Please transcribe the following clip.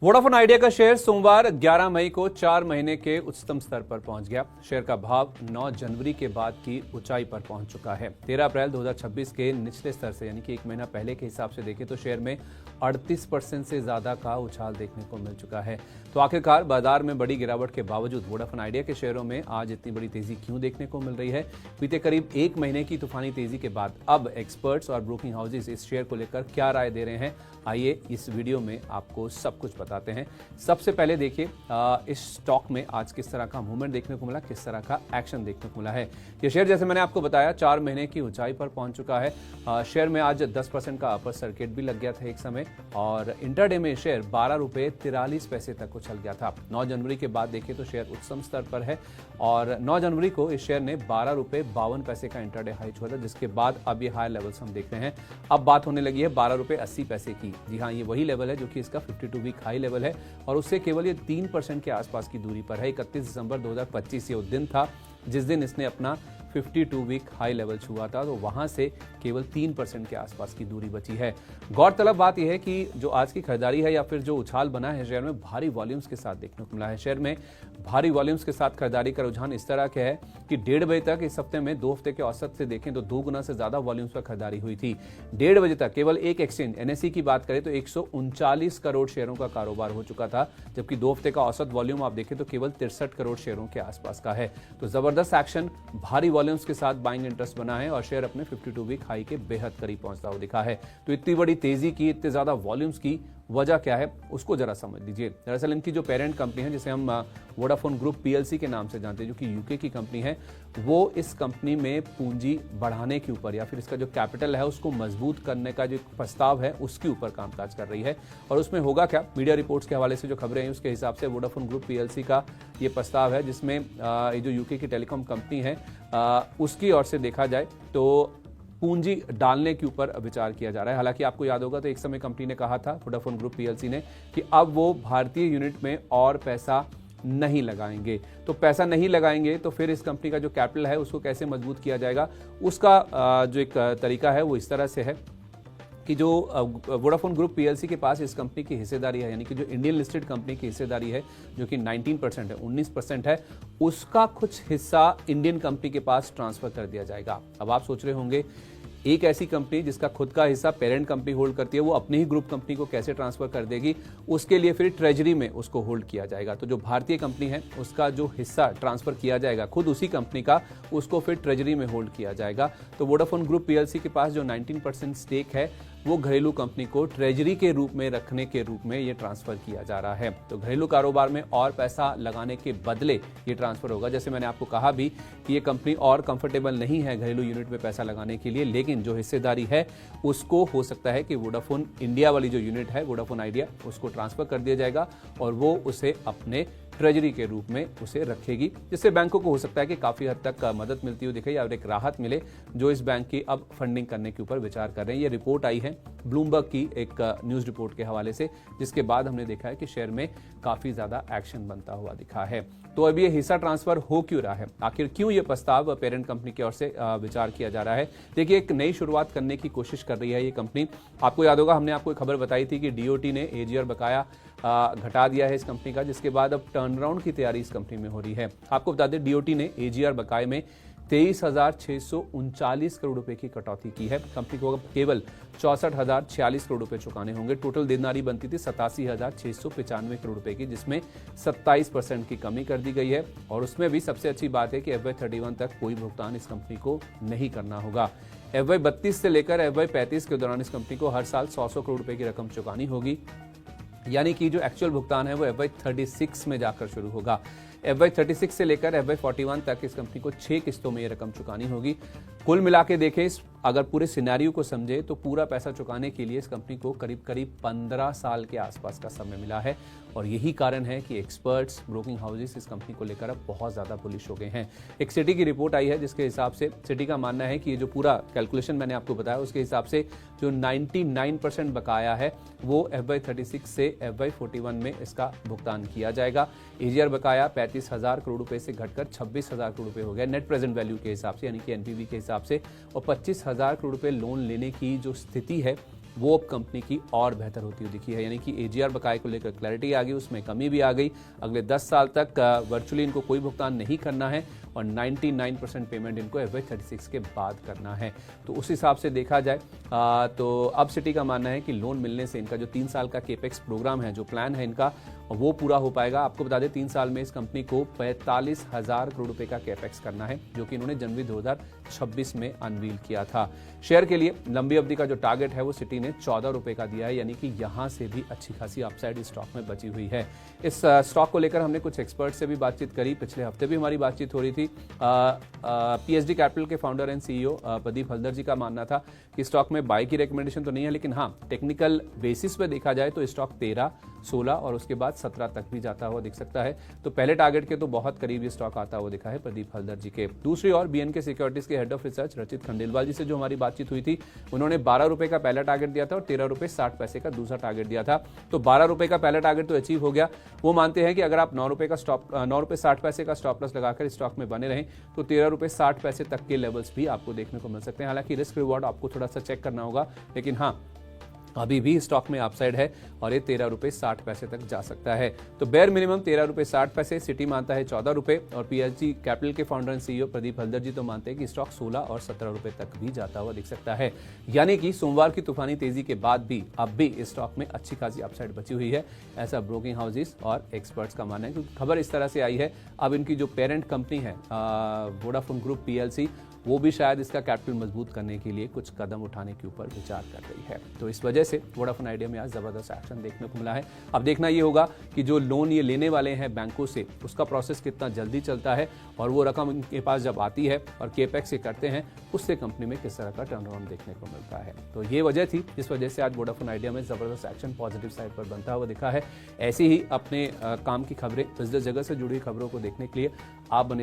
Vodafone idea का share सोमवार 11 मई को 4 महीने के उच्चतम स्तर पर पहुंच गया। शेयर का भाव 9 जनवरी के बाद की ऊंचाई पर पहुंच चुका है। 13 अप्रैल 2026 के निचले स्तर से यानी कि एक महीना पहले के हिसाब से देखें तो शेयर में 38% से ज्यादा का उछाल देखने को मिल चुका है। तो आखिरकार बाजार में बड़ी गिरावट के बावजूद वोडाफोन आइडिया के शेयरों में आज इतनी बड़ी तेजी क्यों देखने को मिल रही है? बीते करीब एक महीने की तूफानी तेजी के बाद अब एक्सपर्ट्स और ब्रोकिंग हाउसेज इस शेयर को लेकर क्या राय दे रहे हैं, आइए इस वीडियो में आपको सब कुछ बताते हैं। सबसे पहले देखिए इस स्टॉक में आज किस तरह का मूवमेंट देखने को मिला, किस तरह का एक्शन देखने को मिला है। ये शेयर जैसे मैंने आपको बताया 4 महीने की ऊंचाई पर पहुंच चुका है। शेयर में आज 10% का अपर सर्किट भी लग गया था एक समय और इंटरडे में शेयर 12 रुपए 43 पैसे तक उछल गया था। 9 जनवरी के बाद देखिए तो शेयर उच्चतम स्तर पर है और 9 जनवरी को इस शेयर ने 12 रुपए 52 पैसे का इंटरडे हाई छुआ था, जिसके बाद अब ये हाई लेवल्स हम देख रहे हैं। अब बात होने लगी है 12 रुपए 80 पैसे की। जी हाँ, ये वही लेवल है जो कि इसका 52 वीक हाई लेवल है और उससे केवल ये 3% के आसपास की दूरी पर है। 31 दिसंबर 2025 ये वो दिन था जिस दिन इसने अपना 52 वीक हाई लेवल छुआ था, तो वहां से केवल 3% के आसपास की दूरी बची है। गौरतलब बात यह है कि जो आज की खरीदारी है या फिर जो उछाल बना है शेयर में भारी वॉल्यूम्स के साथ देखने को मिला है। शेयर में भारी वॉल्यूम्स के साथ खरीदारी का रुझान इस तरह का है कि 1:30 बजे तक इस हफ्ते में 2 हफ्ते के औसत से देखें तो 2 गुना से ज्यादा वॉल्यूम्स पर खरीदारी हुई थी। 1:30 बजे तक केवल एक एक्सचेंज एनएसई की बात करें तो 139 करोड़ शेयरों का कारोबार हो चुका था, जबकि 2 हफ्ते का औसत वॉल्यूम आप देखें तो केवल 63 करोड़ शेयरों के आसपास का है। तो जबरदस्त एक्शन, भारी वॉल्यूम्स के साथ बाइंग इंटरेस्ट बना है और शेयर अपने 52 वीक हाई के बेहद करीब पहुंचता हुआ दिखा है। तो इतनी बड़ी तेजी की, इतने ज्यादा वॉल्यूम्स की वजह क्या है उसको जरा समझ लीजिए। दरअसल इनकी जो पेरेंट कंपनी है जिसे हम वोडाफोन ग्रुप पीएलसी के नाम से जानते हैं, जो कि यूके की कंपनी है, वो इस कंपनी में पूंजी बढ़ाने के ऊपर या फिर इसका जो कैपिटल है उसको मजबूत करने का जो प्रस्ताव है उसके ऊपर कामकाज कर रही है। और उसमें होगा क्या, मीडिया रिपोर्ट्स के हवाले से जो खबरें हैं उसके हिसाब से वोडाफोन ग्रुप पीएलसी का ये प्रस्ताव है जिसमें ये जो यूके की टेलीकॉम कंपनी है उसकी ओर से देखा जाए तो पूंजी डालने के ऊपर विचार किया जा रहा है। हालांकि आपको याद होगा तो एक समय कंपनी ने कहा था, वोडाफोन ग्रुप पीएलसी ने, कि अब वो भारतीय यूनिट में और पैसा नहीं लगाएंगे। तो पैसा नहीं लगाएंगे तो फिर इस कंपनी का जो कैपिटल है उसको कैसे मजबूत किया जाएगा, उसका जो एक तरीका है वो इस तरह से है कि जो वोडाफोन ग्रुप पीएलसी के पास इस कंपनी की हिस्सेदारी है, यानी कि जो इंडियन लिस्टेड कंपनी की हिस्सेदारी है जो कि 19% है, 19% है, उसका कुछ हिस्सा इंडियन कंपनी के पास ट्रांसफर कर दिया जाएगा। अब आप सोच रहे होंगे एक ऐसी कंपनी जिसका खुद का हिस्सा पेरेंट कंपनी होल्ड करती है वो अपनी ही ग्रुप कंपनी को कैसे ट्रांसफर कर देगी, उसके लिए फिर ट्रेजरी में उसको होल्ड किया जाएगा। तो जो भारतीय कंपनी है उसका जो हिस्सा ट्रांसफर किया जाएगा खुद उसी कंपनी का, उसको फिर ट्रेजरी में होल्ड किया जाएगा। तो वोडाफोन ग्रुप पीएलसी के पास जो 19% स्टेक है वो घरेलू कंपनी को ट्रेजरी के रूप में रखने के रूप में ये ट्रांसफर किया जा रहा है। तो घरेलू कारोबार में और पैसा लगाने के बदले ये ट्रांसफर होगा। जैसे मैंने आपको कहा भी कि ये कंपनी और कंफर्टेबल नहीं है घरेलू यूनिट में पैसा लगाने के लिए, लेकिन जो हिस्सेदारी है उसको हो सकता है कि वोडाफोन इंडिया वाली जो यूनिट है वोडाफोन आइडिया उसको ट्रांसफर कर दिया जाएगा और वो उसे अपने ट्रेजरी के रूप में उसे रखेगी, जिससे बैंकों को हो सकता है कि काफी हद तक मदद मिलती हुई दिखे या एक राहत मिले जो इस बैंक की अब फंडिंग करने के ऊपर विचार कर रहे हैं। ये रिपोर्ट आई है ब्लूमबर्ग की एक न्यूज रिपोर्ट के हवाले से, जिसके बाद हमने देखा है कि शेयर में काफी ज्यादा एक्शन बनता हुआ दिखा है। तो अभी ये हिस्सा ट्रांसफर हो क्यों रहा है, आखिर क्यों ये प्रस्ताव पेरेंट कंपनी की ओर से विचार किया जा रहा है? देखिए, एक नई शुरुआत करने की कोशिश कर रही है ये कंपनी। आपको याद होगा हमने आपको एक खबर बताई थी कि डीओटी ने एजीआर बकाया घटा दिया है इस कंपनी का, जिसके बाद अब टर्नराउंड की तैयारी इस कंपनी में हो रही है। आपको बता दें डीओटी ने एजीआर बकाये में 23,639 करोड़ रुपए की कटौती की है। कंपनी को केवल 64,046 करोड़ रुपए चुकाने होंगे। टोटल देनदारी बनती थी 87,695 करोड़ रुपए की, जिसमें 27% की कमी कर दी गई है। और उसमें भी सबसे अच्छी बात है कि FY31 तक कोई भुगतान इस कंपनी को नहीं करना होगा। FY32 से लेकर FY35 के दौरान इस कंपनी को हर साल 100 करोड़ रुपए की रकम चुकानी होगी, यानी कि जो एक्चुअल भुगतान है वो FY36 में जाकर शुरू होगा। FY36 से लेकर FY41 तक इस कंपनी को 6 किस्तों में ये रकम चुकानी होगी। कुल मिला के देखें, अगर पूरे सिनेरियो को समझे तो पूरा पैसा चुकाने के लिए इस कंपनी को करीब करीब 15 साल के आसपास का समय मिला है और यही कारण है कि एक्सपर्ट्स, ब्रोकिंग हाउसेस इस कंपनी को लेकर अब बहुत ज्यादा बुलिश हो गए हैं। एक सिटी की रिपोर्ट आई है जिसके हिसाब से सिटी का मानना है कि ये जो पूरा कैलकुलेशन मैंने आपको बताया उसके हिसाब से जो 99% बकाया है वो FY36 से FY41 में इसका भुगतान किया जाएगा। एजीआर बकाया 35,000 करोड़ रुपए से घटकर 26,000 करोड़ रुपए हो गया नेट प्रेजेंट वैल्यू के हिसाब से, यानी कि एनपीवी के हिसाब से, और 25,000 करोड़ रुपए लोन लेने की जो स्थिति है वो अब कंपनी की और बेहतर होती हुई दिखी है। यानी कि एजीआर बकाये को लेकर क्लैरिटी आ गई, उसमें कमी भी आ गई। अगले 10 साल तक वर्चुअली इनको कोई भुगतान नहीं करना है और 99% पेमेंट इनको FY36 के बाद करना है। तो उस हिसाब से देखा जाए तो अब सिटी का मानना है कि लोन मिलने से इनका जो 3 साल का केपेक्स प्रोग्राम है, जो प्लान है इनका, वो पूरा हो पाएगा। आपको बता दें 3 साल में इस कंपनी को 45,000 करोड़ रुपए का कैपेक्स करना है, जो कि इन्होंने जनवरी 2026 में अनवील किया था। शेयर के लिए लंबी अवधि का जो टारगेट है वो सिटी ने 14 रुपए का दिया है, यानी कि यहां से भी अच्छी खासी अपसाइड इस स्टॉक में बची हुई है। इस स्टॉक को लेकर हमने कुछ एक्सपर्ट से भी बातचीत करी, पिछले हफ्ते भी हमारी बातचीत हो रही थी। PSD कैपिटल के founder and CEO Pradeep Haldar ji का मानना था कि स्टॉक में बाय की रिकमेंडेशन तो नहीं है, लेकिन हाँ, टेक्निकल बेसिस पे देखा जाए तो स्टॉक 13, 16 और उसके बाद 17 तक भी जाता हुआ दिख सकता है। तो पहले टारगेट के तो बहुत करीब ये स्टॉक आता हुआ दिखा है प्रदीप हल्दर जी के। दूसरी ओर BNK सिक्योरिटीज के हेड ऑफ रिसर्च रचित खंडेलवाल जी से जो हमारी बातचीत हुई थी, उन्होंने 12 रुपए का पहला टारगेट दिया था और 13 रुपए 60 पैसे का दूसरा टारगेट दिया था। तो 12 रुपए का पहला टारगेट तो अचीव हो गया। वो मानते हैं कि अगर आप 9 रुपए 60 पैसे का स्टॉप लॉस लगाकर स्टॉक में बने रहें तो 13 रुपए 60 पैसे तक के लेवल्स भी आपको देखने को मिल सकते हैं। हालांकि रिस्क रिवॉर्ड आपको थोड़ा सा चेक करना होगा, लेकिन हाँ, अभी भी स्टॉक में अपसाइड है और ये 13 रुपए 60 पैसे तक जा सकता है। तो बेयर मिनिमम 13 रुपए 60 पैसे, सिटी मानता है 14 रुपए और PSG कैपिटल के founder and CEO Pradeep Haldar ji तो मानते हैं कि स्टॉक 16 और 17 रुपए तक भी जाता हुआ दिख सकता है। यानी कि सोमवार की तूफानी तेजी के बाद भी अब भी इस स्टॉक में अच्छी खासी अपसाइड बची हुई है, ऐसा ब्रोकिंग हाउसेस और एक्सपर्ट्स का मानना है। क्योंकि खबर इस तरह से आई है, अब इनकी जो पेरेंट कंपनी है वोडाफोन ग्रुप PLC, वो भी शायद इसका कैपिटल मजबूत करने के लिए कुछ कदम उठाने के ऊपर विचार कर रही है। तो इस वजह से वोडाफोन आइडिया में आज जबरदस्त एक्शन देखने को मिला है। अब देखना ये होगा कि जो लोन ये लेने वाले हैं बैंकों से, उसका प्रोसेस कितना जल्दी चलता है और वो रकम इनके पास जब आती है और केपेक्स से करते हैं, उससे कंपनी में किस तरह का टर्नअराउंड देखने को मिलता है। तो ये वजह थी जिस वजह से आज वोडाफोन आइडिया में जबरदस्त एक्शन पॉजिटिव साइड पर बनता हुआ दिखा है। ऐसी ही अपने काम की खबरें, बिजनेस जगत से जुड़ी खबरों को देखने के लिए आप बने